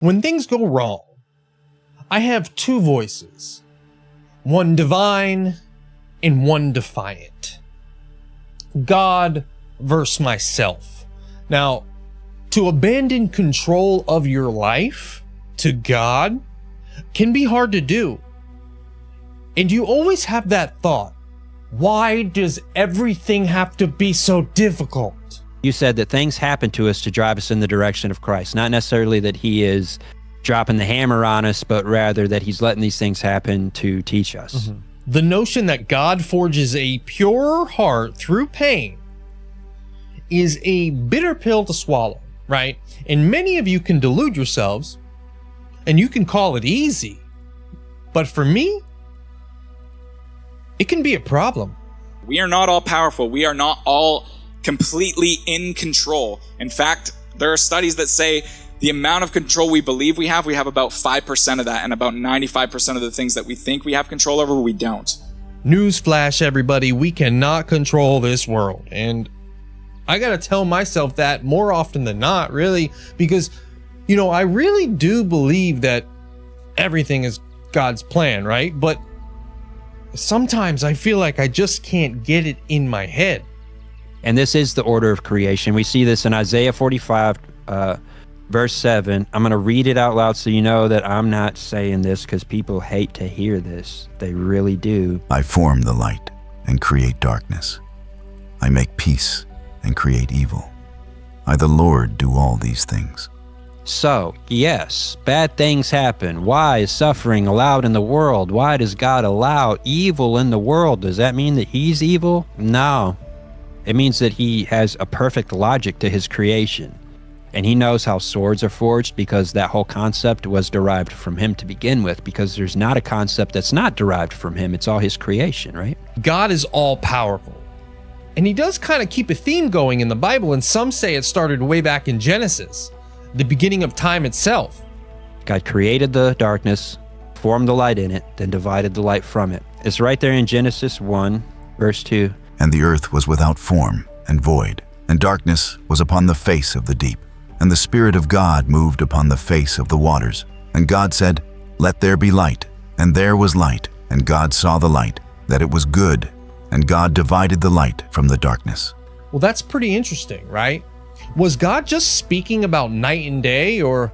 When things go wrong, I have two voices, one divine and one defiant. God versus myself. Now, to abandon control of your life to God can be hard to do. And you always have that thought, why does everything have to be so difficult? You said that things happen to us to drive us in the direction of Christ, not necessarily that he is dropping the hammer on us, but rather that he's letting these things happen to teach us. Mm-hmm. The notion that God forges a purer heart through pain is a bitter pill to swallow, right? And many of you can delude yourselves and you can call it easy. But for me, it can be a problem. We are not all powerful. We are not all completely in control. In fact, there are studies that say the amount of control we believe we have about 5% of that, and about 95% of the things that we think we have control over, we don't. Newsflash, everybody, we cannot control this world. And I gotta tell myself that more often than not, really, because, I really do believe that everything is God's plan, right? But sometimes I feel like I just can't get it in my head. And this is the order of creation. We see this in Isaiah 45, verse 7. I'm going to read it out loud so you know that I'm not saying this because people hate to hear this. They really do. I form the light and create darkness. I make peace and create evil. I, the Lord, do all these things. So, yes, bad things happen. Why is suffering allowed in the world? Why does God allow evil in the world? Does that mean that he's evil? No. It means that he has a perfect logic to his creation. And he knows how swords are forged because that whole concept was derived from him to begin with, because there's not a concept that's not derived from him. It's all his creation, right? God is all powerful. And he does kind of keep a theme going in the Bible, and some say it started way back in Genesis, the beginning of time itself. God created the darkness, formed the light in it, then divided the light from it. It's right there in Genesis 1, verse 2. And the earth was without form and void, and darkness was upon the face of the deep. And the Spirit of God moved upon the face of the waters. And God said, Let there be light. And there was light. And God saw the light, that it was good. And God divided the light from the darkness. Well, that's pretty interesting, right? Was God just speaking about night and day, or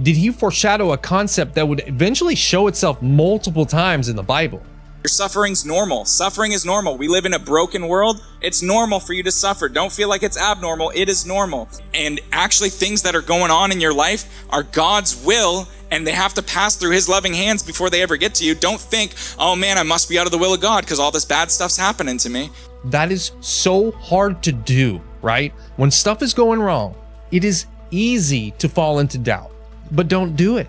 did he foreshadow a concept that would eventually show itself multiple times in the Bible? Your suffering's normal. Suffering is normal. We live in a broken world. It's normal for you to suffer. Don't feel like it's abnormal. It is normal. And actually, things that are going on in your life are God's will, and they have to pass through his loving hands before they ever get to you. Don't think, oh man, I must be out of the will of God because all this bad stuff's happening to me. That is so hard to do, right? When stuff is going wrong, it is easy to fall into doubt. But don't do it,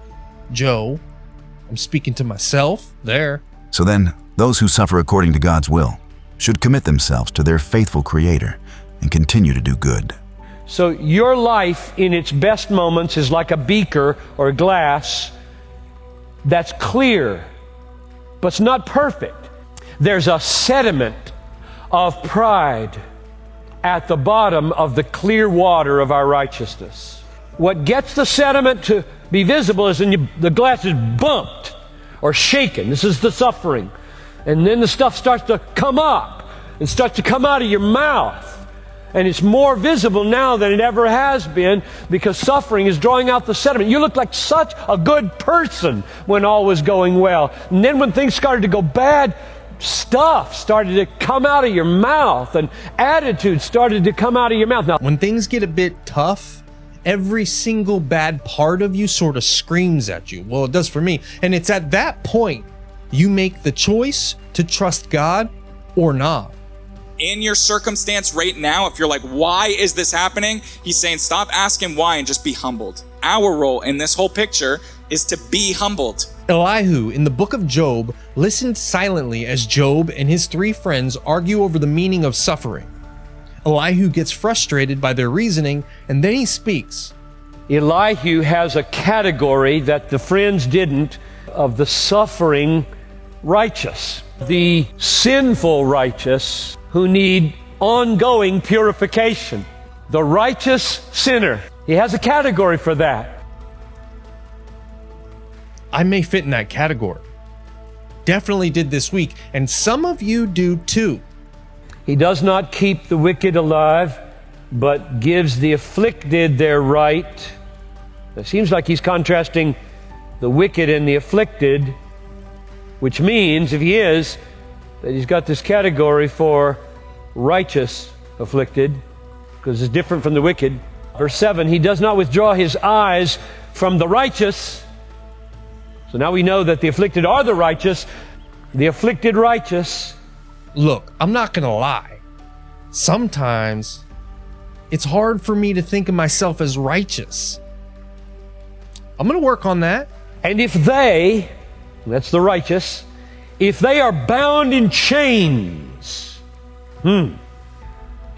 Joe. I'm speaking to myself there. So then, those who suffer according to God's will should commit themselves to their faithful Creator and continue to do good. So your life in its best moments is like a beaker or a glass that's clear, but it's not perfect. There's a sediment of pride at the bottom of the clear water of our righteousness. What gets the sediment to be visible is when the glass is bumped or shaken. This is the suffering. And then the stuff starts to come up and starts to come out of your mouth. And it's more visible now than it ever has been because suffering is drawing out the sediment. You look like such a good person when all was going well. And then when things started to go bad, stuff started to come out of your mouth and attitudes started to come out of your mouth. Now, when things get a bit tough, every single bad part of you sort of screams at you. Well, it does for me. And it's at that point you make the choice to trust God or not. In your circumstance right now, if you're like, why is this happening? He's saying, stop asking why and just be humbled. Our role in this whole picture is to be humbled. Elihu in the book of Job listened silently as Job and his three friends argue over the meaning of suffering. Elihu gets frustrated by their reasoning, and then he speaks. Elihu has a category that the friends didn't of the suffering righteous, the sinful righteous who need ongoing purification. The righteous sinner. He has a category for that. I may fit in that category. Definitely did this week, and some of you do too. He does not keep the wicked alive, but gives the afflicted their right. It seems like he's contrasting the wicked and the afflicted, which means, if he is, that he's got this category for righteous afflicted, because it's different from the wicked. Verse 7, he does not withdraw his eyes from the righteous. So now we know that the afflicted are the righteous, the afflicted righteous. Look, I'm not gonna lie. Sometimes it's hard for me to think of myself as righteous. I'm gonna work on that. And if they, that's the righteous, if they are bound in chains, you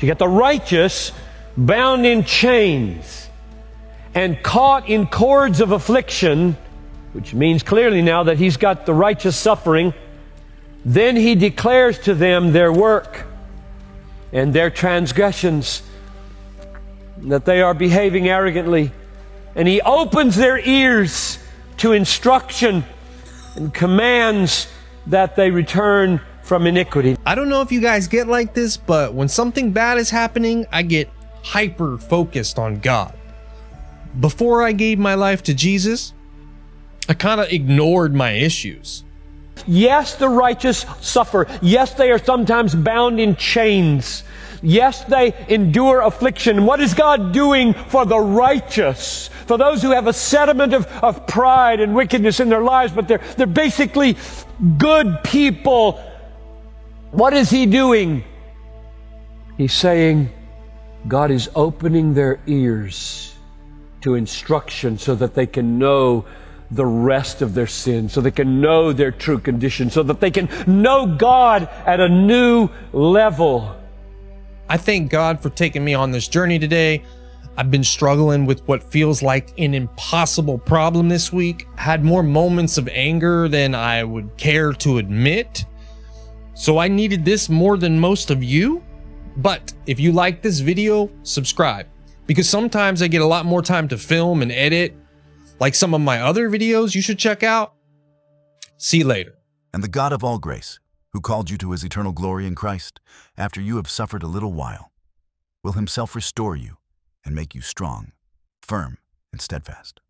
got the righteous bound in chains and caught in cords of affliction, which means clearly now that he's got the righteous suffering, then he declares to them their work and their transgressions, that they are behaving arrogantly. And he opens their ears to instruction and commands that they return from iniquity. I don't know if you guys get like this, but when something bad is happening, I get hyper focused on God. Before I gave my life to Jesus, I kind of ignored my issues. Yes, the righteous suffer. Yes, they are sometimes bound in chains. Yes, they endure affliction. What is God doing for the righteous? For those who have a sediment of pride and wickedness in their lives, but they're basically good people. What is He doing? He's saying God is opening their ears to instruction so that they can know the rest of their sin, so they can know their true condition, so that they can know God at a new level. I thank God for taking me on this journey today. I've been struggling with what feels like an impossible problem this week. Had more moments of anger than I would care to admit. So I needed this more than most of you. But if you like this video, subscribe. Because sometimes I get a lot more time to film and edit. Like some of my other videos you should check out. See you later. And the God of all grace, who called you to his eternal glory in Christ, after you have suffered a little while, will himself restore you and make you strong, firm, and steadfast.